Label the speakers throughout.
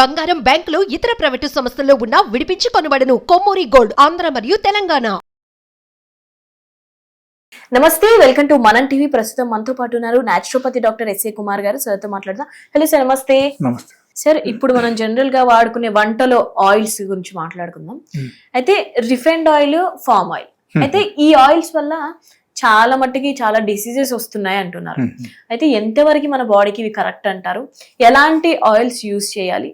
Speaker 1: బంగారం, బ్యాంకులు, ఇతర ప్రైవేటు సంస్థల్లో ఉన్న విడిపించి కొనబడును. కొమ్మూరి గోల్డ్, ఆంధ్ర మరియు తెలంగాణ.
Speaker 2: నమస్తే, వెల్కమ్ టు మనం టీవీ. ప్రస్తుతం మనతో పాటు ఉన్నారు న్యాచురోపతి డాక్టర్ ఎస్ఏ కుమార్ గారు. సార్తో మాట్లాడదాం. హలో సార్, నమస్తే.
Speaker 3: నమస్తే
Speaker 2: సార్, ఇప్పుడు మనం జనరల్ గా వాడుకునే వంటలో ఆయిల్స్ గురించి మాట్లాడుకుందాం. అయితే రిఫైన్డ్ ఆయిల్, ఫామ్ ఆయిల్, అయితే ఈ ఆయిల్స్ వల్ల చాలా మట్టుకి చాలా డిసీజెస్ వస్తున్నాయి అంటున్నారు. అయితే ఎంతవరకు మన బాడీకి ఇవి కరెక్ట్ అంటారు? ఎలాంటి ఆయిల్స్ యూజ్ చేయాలి?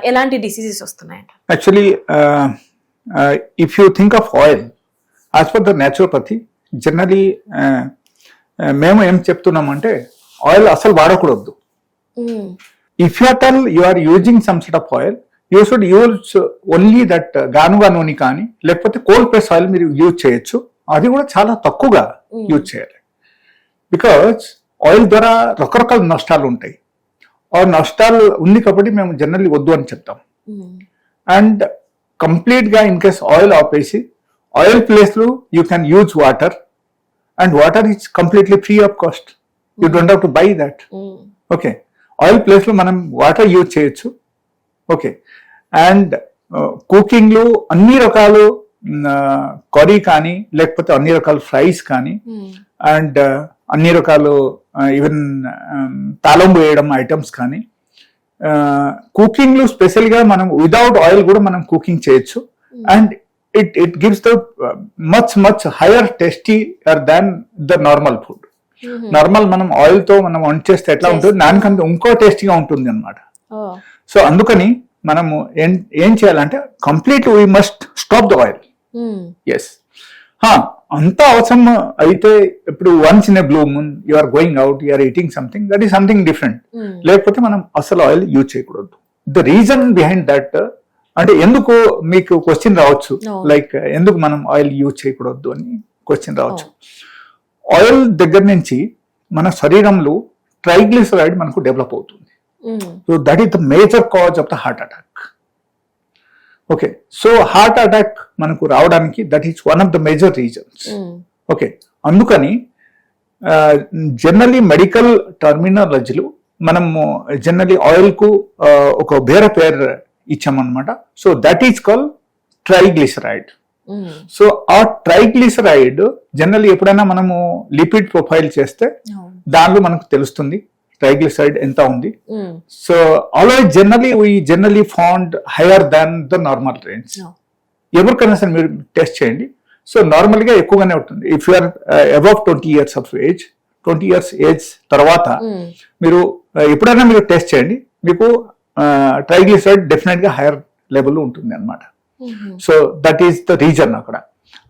Speaker 2: ఎలాంటి డిసీజెస్ వస్తున్నాయి అంటారు?
Speaker 3: Actually if you think of oil as per the naturopathy, generally మేము ఏం చెప్తున్నామంటే ఆయిల్ అసలు వాడకూడదు. If you tell you are using some sort of oil, you should use only that గానుగా నూనె కానీ లేకపోతే కోల్డ్ ప్రెస్ ఆయిల్ మీరు యూజ్ చేయొచ్చు. అది కూడా చాలా తక్కువగా యూజ్ చేయాలి. బికాజ్ ఆయిల్ ద్వారా రకరకాల నష్టాలు ఉంటాయి. ఆ నష్టాలు ఉంది కాబట్టి మేము జనరల్లీ వద్దు అని చెప్తాం. అండ్ కంప్లీట్ గా ఇన్ కేస్ ఆయిల్ ఆపేసి ఆయిల్ ప్లేస్ లో you can use water, and water is completely free of cost. You don't have to buy that. Okay, oil place లో మనం వాటర్ యూజ్ చేయొచ్చు. ఓకే, అండ్ కుకింగ్ లో అన్ని రకాలు curry కానీ లేకపోతే అన్ని రకాల ఫ్రైస్ కానీ అండ్ అన్ని రకాలు ఈవెన్ తాళంబు వేయడం ఐటమ్స్ కానీ కుకింగ్ లో స్పెషల్ గా మనం వితౌట్ ఆయిల్ కూడా మనం కుకింగ్ చేయొచ్చు. And it gives the much higher tastier than the normal food. Normal మనం ఆయిల్ తో మనం వంట చేస్తే ఎట్లా ఉంటుంది, దానికంటే ఇంకో టేస్టీగా ఉంటుంది అనమాట. సో అందుకని మనము ఏం చేయాలంటే complete we must stop the oil. Yes, అంత అవసరం అయితే ఇప్పుడు once in a blue moon you are going out, you are eating something, that is something different. లేకపోతే మనం అసలు ఆయిల్ యూజ్ చేయకూడదు. ద రీజన్ బిహైండ్ దట్ అంటే ఎందుకు మీకు క్వశ్చన్ రావచ్చు, లైక్ ఎందుకు మనం ఆయిల్ యూజ్ చేయకూడదు అని క్వశ్చన్ రావచ్చు. ఆయిల్ దగ్గర నుంచి మన శరీరంలో ట్రైగ్లిసరైడ్ మనకు డెవలప్ అవుతుంది. So that is the major cause of the heart attack. Okay, so heart attack మనకు రావడానికి that is one of the major reasons. Okay, అందుకని జనరలీ మెడికల్ టర్మినాలజీలో మనము జనరలీ ఆయిల్ కు ఒక వేరే పేరు ఇచ్చామన్నమాట. So that is call triglyceride. So ఆ ట్రైగ్లిసరైడ్ జనరల్లీ ఎప్పుడైనా మనము లిపిడ్ ప్రొఫైల్ చేస్తే దానిలో మనకు తెలుస్తుంది ట్రైగ్లిసరైడ్ ఎంత ఉంది. So always generally found hire than the normal range. ఎవరికైనా సరే మీరు టెస్ట్ చేయండి. సో నార్మల్ గా ఎక్కువగానే ఉంటుంది. If you are above 20 years of age, 20 years age తర్వాత మీరు ఎప్పుడైనా మీరు టెస్ట్ చేయండి, మీకు ట్రైగ్లిసరైడ్ డెఫినెట్ గా హైయర్ లెవెల్ ఉంటుంది అనమాట. So that is the reason అక్కడ.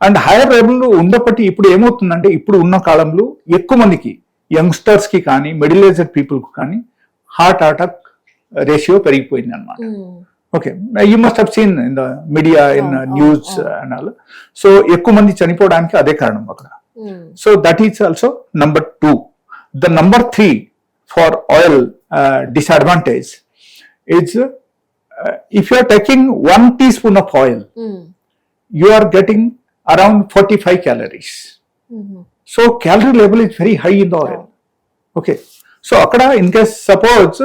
Speaker 3: అండ్ హైయర్ లెవెల్ ఉండబట్టి ఇప్పుడు ఏమవుతుందంటే ఇప్పుడు ఉన్న కాలంలో ఎక్కువ మందికి యంగ్స్టర్స్ కి కానీ మిడిల్ ఏజ్డ్ పీపుల్ కు కానీ హార్ట్ అటాక్ రేషియో పెరిగిపోయింది అనమాట. Okay, you must have scene in the media, in news and all. So ఎక్కువ మంది చనిపోవడానికి అదే కారణం అక్కడ. So that is also number 2. The number 3 for oil disadvantage is if you are taking 1 teaspoon of oil, you are getting around 45 calories. So calorie level is very high in the oil. Okay, so akkada in case suppose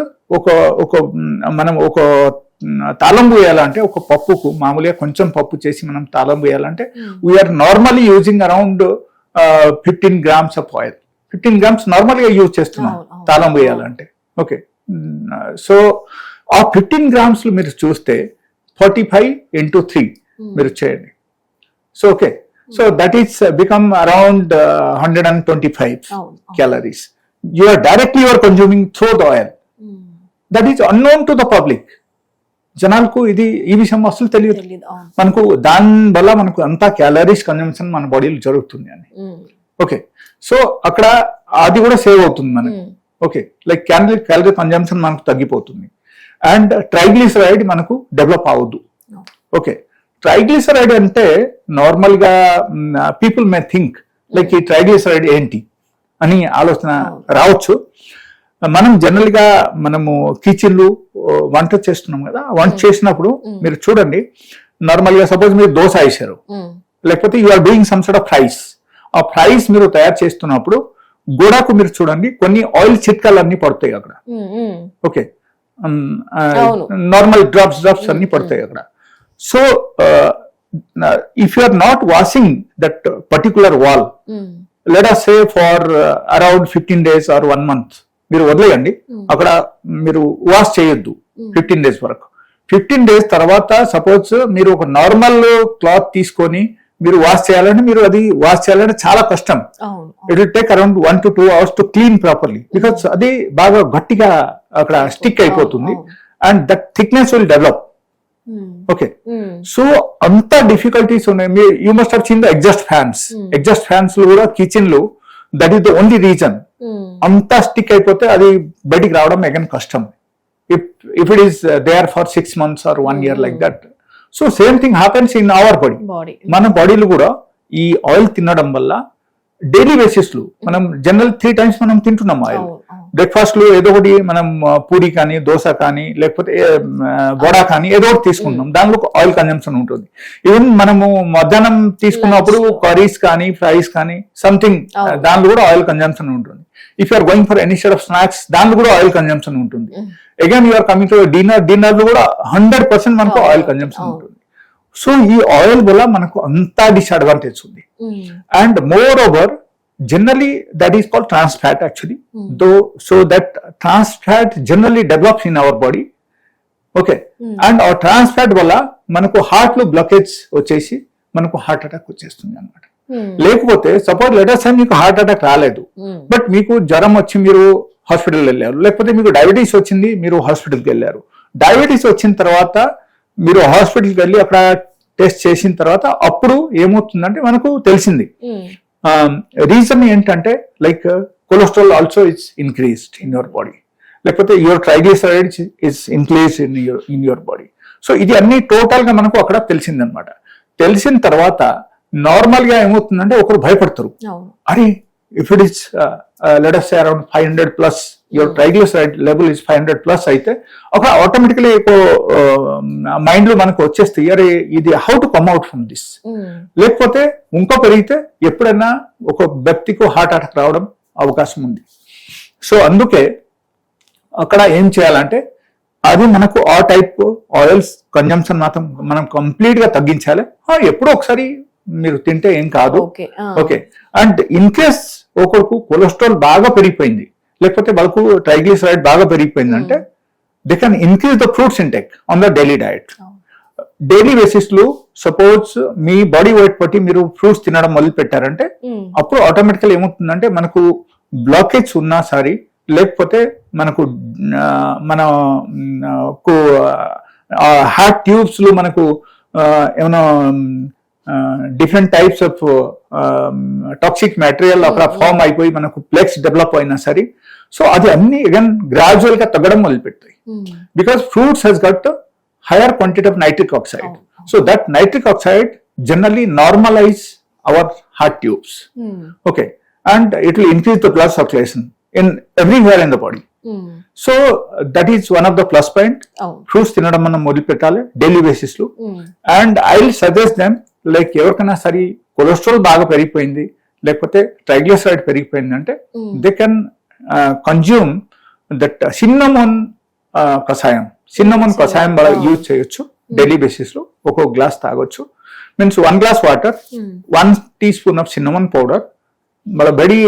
Speaker 3: మనం ఒక తాళం వేయాలంటే ఒక పప్పుకు మామూలుగా కొంచెం పప్పు చేసి మనం తాళం వేయాలంటే we are normally using around 15 grams of oil. 15 grams normal గా యూజ్ చేస్తున్నాం తాళం వేయాలంటే. ఓకే, సో ఆ 15 grams మీరు చూస్తే 45 into 3 మీరు చేయండి. So okay, so that is become around 125 calories. You are consuming through the oil. That is unknown to the public. జనాలకు ఈ విషయం అసలు తెలియదు. మనకు దాని వల్ల మనకు అంతా క్యాలరీస్ కన్జంప్షన్ మన బాడీలో జరుగుతుంది అని. ఓకే, సో అక్కడ అది కూడా సేవ్ అవుతుంది మనకు. ఓకే, లైక్ క్యాలరీ కన్జంప్షన్ మనకు తగ్గిపోతుంది. అండ్ ట్రైగ్లిసరైడ్ మనకు డెవలప్ అవ్వదు. ఓకే, ట్రైగ్లిసరైడ్ అంటే నార్మల్ గా పీపుల్ మే థింక్ లైక్ ఈ ట్రైగ్లిసరైడ్ ఏంటి అని ఆలోచన రావచ్చు. మనం జనరల్ గా మనము కిచెన్లు వంట చేస్తున్నాం కదా, వంట చేసినప్పుడు మీరు చూడండి, నార్మల్ గా సపోజ్ మీరు దోశ వేసారు, లేకపోతే you are doing some sort of fries. ఆ ఫ్రైస్ మీరు తయారు చేస్తున్నప్పుడు గోడకు మీరు చూడండి కొన్ని ఆయిల్ చిట్కాలు అన్ని పడతాయి అక్కడ. ఓకే, నార్మల్ డ్రాప్స్ అన్ని పడతాయి అక్కడ. So if you are not washing that particular wall, let us say for around 15 days or 1 month మీరు వదిలేయండి, అక్కడ మీరు వాష్ చేయొద్దు 15 days వరకు. 15 days తర్వాత సపోజ్ మీరు ఒక నార్మల్ క్లాత్ తీసుకొని మీరు వాష్ చేయాలంటే మీరు అది వాష్ చేయాలంటే చాలా కష్టం. It will take around 1 to 2 hours to clean properly, because అది బాగా గట్టిగా అక్కడ స్టిక్ అయిపోతుంది and that thickness will develop. Okay, so అంత డిఫికల్టీస్ ఉన్నాయి. You must have seen the exhaust fans కూడా కిచెన్ లో, that is the only reason. అంతా స్టిక్ అయిపోతే అది బయటికి రావడం అగైన్ కష్టం. If it is there for 6 months or 1 year like that. So same thing happens in our body. మన బాడీలో కూడా ఈ ఆయిల్ తినడం వల్ల డైలీ బేసిస్ లో మనం జనరల్ 3 times మనం తింటున్నాం ఆయిల్. బ్రేక్ఫాస్ట్ లో ఏదో ఒకటి మనం పూరి కానీ, దోశ కానీ, లేకపోతే వడ కానీ ఏదో ఒకటి తీసుకుంటున్నాం, దానిలో ఆయిల్ కన్జంప్షన్ ఉంటుంది. ఈవెన్ మనము మధ్యాహ్నం తీసుకున్నప్పుడు కర్రీస్ కానీ, ఫ్రైస్ కానీ సంథింగ్, దానిలో కూడా ఆయిల్ కన్జంప్షన్ ఉంటుంది. If you're going for any set of snacks, దానిలో కూడా ఆయిల్ కన్జంప్షన్ ఉంటుంది. Again you're coming to dinner లో కూడా 100% మనకు ఆయిల్ కన్జంప్షన్ ఉంటుంది. సో ఈ ఆయిల్ వల్ల మనకు అంతా డిసడ్వాంటేజ్ ఉంది. And moreover generally that is called trans fat actually, though, so that trans fat generally develops in our body. Okay, and our trans fat వల్ల మనకు హార్ట్ లో blockage వచ్చేసి మనకు హార్ట్ అటాక్ వచ్చేస్తుంది అన్నమాట. లేకపోతే సపోజ్ లెటర్స్ మీకు heart attack రాలేదు, బట్ మీకు జ్వరం వచ్చి మీరు హాస్పిటల్ వెళ్ళారు, లేకపోతే మీకు డయాబెటీస్ వచ్చింది మీరు హాస్పిటల్కి వెళ్ళారు. డయాబెటీస్ వచ్చిన తర్వాత మీరు హాస్పిటల్కి వెళ్ళి అక్కడ టెస్ట్ చేసిన తర్వాత అప్పుడు ఏమవుతుందంటే మనకు తెలిసింది రీజన్ ఏంటంటే like cholesterol also it's increased in your body, లేకపోతే your triglycerides is increased in your body. So ఇది అన్ని టోటల్ గా మనకు అక్కడ తెలిసిందనమాట. తెలిసిన తర్వాత నార్మల్ గా ఏమవుతుందంటే ఒకరు భయపడతారు, అరే if it is let us say around 500+, your triglyceride level is 500+ అయితే ఒక ఆటోమేటికలీ మైండ్ లో మనకు వచ్చేస్తాయి, అరే ఇది how to come out from this. లేకపోతే ఇంకా పెరిగితే ఎప్పుడైనా ఒక వ్యక్తికి హార్ట్ అటాక్ రావడం అవకాశం ఉంది. సో అందుకే అక్కడ ఏం చేయాలంటే అది మనకు ఆ టైప్ ఆయిల్స్ కన్జంప్షన్ మాత్రం మనం కంప్లీట్ గా తగ్గించాలి. ఎప్పుడో ఒకసారి మీరు తింటే ఏం కాదు. ఓకే, అండ్ ఇన్ కేస్ ఒకరికి కొలెస్ట్రాల్ బాగా పెరిగిపోయింది, లేకపోతే వాళ్ళకు ట్రైగ్లిసరైడ్ బాగా పెరిగిపోయింది అంటే they can increase the fruits intake on the daily diet. Daily basis లో సపోజ్ మీ బాడీ వెయిట్ బట్టి మీరు ఫ్రూట్స్ తినడం మొదలు పెట్టారంటే అప్పుడు ఆటోమేటికల్ ఏమవుతుందంటే మనకు బ్లాకేజ్ ఉన్నా సరే, లేకపోతే మనకు మన హార్ట్ ట్యూబ్స్ లో మనకు ఏమైనా different types of toxic material అక్కడ ఫామ్ అయిపోయి మనకు ప్లెక్స్ డెవలప్ అయినా సరే, సో అది అన్ని అగైన్ గ్రాడ్యువల్ గా తగ్గడం మొదలు పెడతాయి. Because fruits has got higher quantity of nitric oxide. So that nitric oxide generally normalize our heart tubes. Okay, and it will increase the blood circulation in everywhere in the body. So that is one of the plus point. Fruits తినడం మనం మొదలు పెట్టాలి daily basis లో. And I will suggest them like ఎవరికైనా సరే cholesterol బాగా పెరిగిపోయింది, లేకపోతే ట్రైగ్లిసరైడ్ పెరిగిపోయింది అంటే they can consume that cinnamon కషాయం బాగా యూజ్ చేయొచ్చు డైలీ బేసిస్ లో. ఒక్కొక్క గ్లాస్ తాగొచ్చు, means 1 glass water, 1 teaspoon of cinnamon powder వాళ్ళ బడి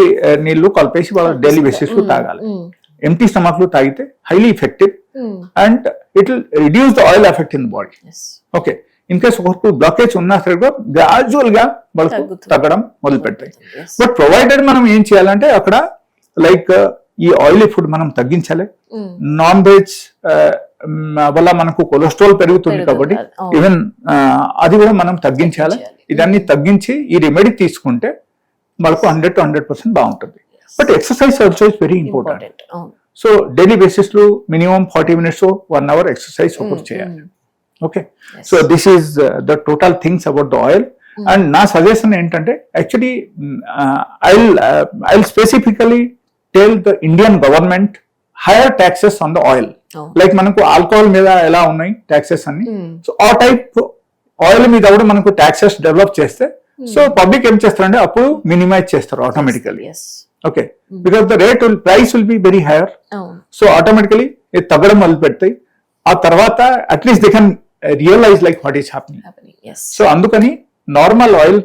Speaker 3: నీళ్లు కలిపేసి వాళ్ళ డైలీ బేసిస్ లో తాగాలి. ఎంటీ స్టమక్ లో తాగితే highly effective and it will reduce the oil effect in the body. Okay, in case ఒక బ్లాకేజ్ ఉన్నా సరే గ్రాడ్యువల్ గా వాళ్ళకు తగ్గడం మొదలు పెడతాయి. బట్ ప్రొవైడెడ్ మనం ఏం చేయాలంటే అక్కడ లైక్ ఈ ఆయిలీ ఫుడ్ మనం తగ్గించాలి. నాన్ వెజ్ వల్ల మనకు కొలెస్ట్రాల్ పెరుగుతుంది కాబట్టి ఈవెన్ అది కూడా మనం తగ్గించాలి. ఇదన్నీ తగ్గించి ఈ రెమెడీ తీసుకుంటే మనకు 100 to 100% బాగుంటుంది. But exercise also is very important. So daily basis లో మినిమం 40 minutes 1 hour ఎక్సర్సైజ్ ఒకటి చేయాలి. Okay, so this is the total things about the oil. And నా సజెషన్ ఏంటంటే actually I will specifically tell the Indian government hire taxes on the oil. Like మనకు alcohol మీద ఎలా ఉన్నాయి taxes అన్ని, so ఆ టైప్ ఆయిల్ మీద కూడా మనకు ట్యాక్సెస్ డెవలప్ చేస్తే సో పబ్లిక్ ఏం చేస్తారంటే అప్పుడు మినిమైజ్ చేస్తారు automatically. Okay, because the price will be very higher. So automatically it తగ్గడం మొదలు పెడతాయి. ఆ తర్వాత at least they can realise like what is happening. So అందుకని నార్మల్ ఆయిల్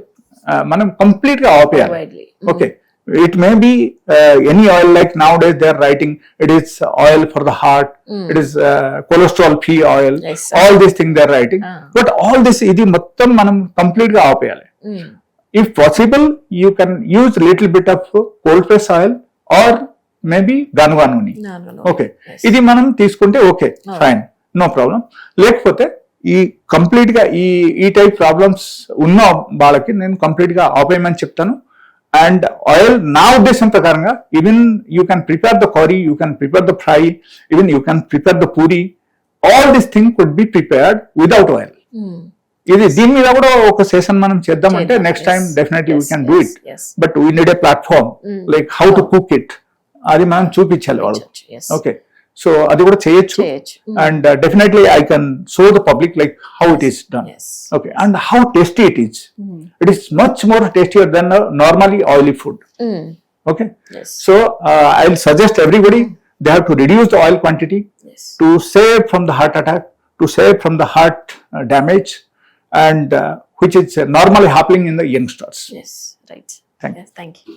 Speaker 3: మనం కంప్లీట్ గా ఆపేయాలి. Okay, it may be any oil, like nowadays they are writing it is oil for the heart, it is cholesterol free oil, all these things they are writing, but all this ఇది మొత్తం మనం complete గా ఆపేయాలి. If possible, you can use little bit of cold press oil or maybe ganuga nuni. Okay, ఇది మనం తీసుకుంటే okay, fine, no problem. లేకపోతే ఈ కంప్లీట్ గా ఈ టైప్ ప్రాబ్లమ్స్ ఉన్న వాళ్ళకి నేను కంప్లీట్ గా ఆపేయమని చెప్తాను. అండ్ ఆయిల్ నా ఉద్దేశం ప్రకారంగా even you can prepare the curry, you can prepare the fry, even you can prepare the puri, all this thing could be prepared without oil. ఇది దీని మీద కూడా ఒక సెషన్ మనం చేద్దామంటే next time definitely we can do it, but we need a platform like how to cook it, అది మనం చూపించాలి వాళ్ళు. ఓకే, సో అది కూడా చేయొచ్చు. And definitely I can show the public like how it is done. Okay, and how tasty it is. It is much more tastier than normally oily food. Okay, so I will suggest everybody they have to reduce the oil quantity to save from the heart attack, to save from the heart damage, and which is normally happening in the youngsters.
Speaker 2: Yes, right.
Speaker 3: Thank you.
Speaker 2: Yes, thank you.